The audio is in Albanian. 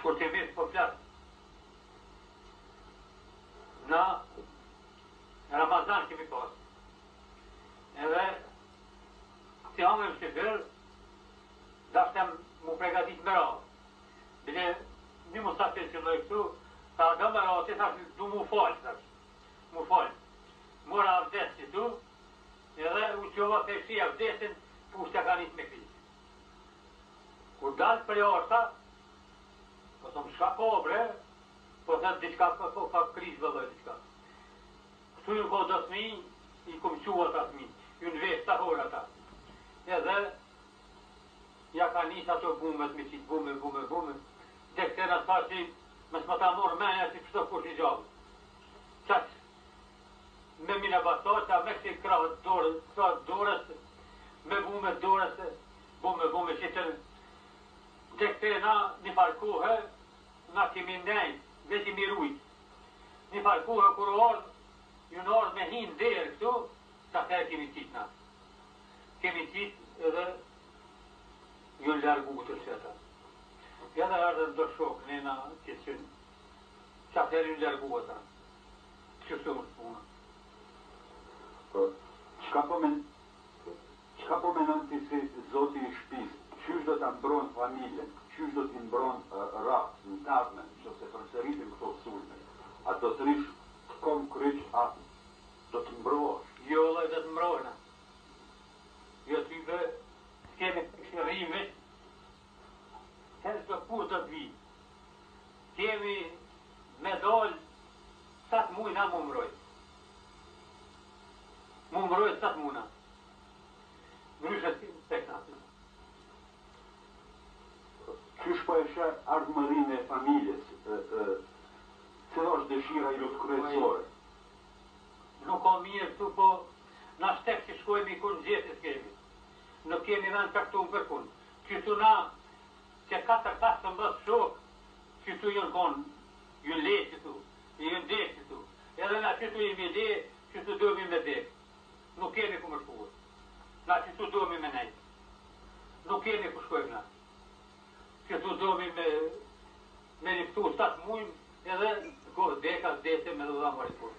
shkurtimit po flas. Na Ramazan kemi pas. Edhe si hangëm shqipër, dashtem mu pregatit me radhë. Bile një musafir që loj këtu, ta do me radhë, thash du mu falë, thash. Mu falë. Mora avdes që tu, edhe u qova të shi avdesin, pushtë ka njës me krizë. Kur dalë për jashta, po thëmë shka ko bre, po thëmë diçka ka krizë vëllë diçka. Këtu ju ko do thmi, i kom qua ta thmi, ju në vesh ta hora ta. Edhe, ja ka njës ato bumet me qitë, bume. Dhe këtëra të që me s'ma ta morë menja si pështo kush i gjallë. Qaq, me mine bastar, qa me kësi krahët dorës, me bume dorës, bume qitër. Dhe këtëre na një farkohë, na kemi ndajnë, dhe kemi rujtë. Një farkohë kur orë, ju në orë me hinë dherë këtu, sa të kemi qitë na. Kemi qitë edhe ju në largu të qëta. Ja dhe ardhën do shokë nëna që qënë, sa të ju në largu ata. Qësë më shpuna. Qka po menon ti si zoti i shpisë? Qysh do të mbron familjen? Qysh do t'i mbron rapt, në tasmen, që se përsëritim këto sulme? A do të rish të kom kryq, a do të mbrosh? Jo, dhe do të mbrojna. Jo t'i bë, s'kemi të rrimit, herë të kur do të vi. Kemi me dollë, sa të mujna mu mbrojt. Mu mbrojt sa të mujna. Nëryshet të këtatë. Qysh po e shë ardhmërinë e familjes? Cëla është dëshira i lutë kryesore? Nuk o mirë këtu, po na shtek që shkojmë i kun gjetës kemi. Nuk kemi vend të këtu për kun. Qytu na, që 4-5 shok, qytu jënë konë, jënë le qytu, jënë dhe qytu. Edhe na qytu jemi dhe, qytu domi me dhe. Nuk kemi ku më shkuar. Na qytu domi me nejtë. Nuk kemi ku shkojmë na. Qytu domi me liftu 7 mujmë, edhe kohë deka, dese me dhe dha marit kur.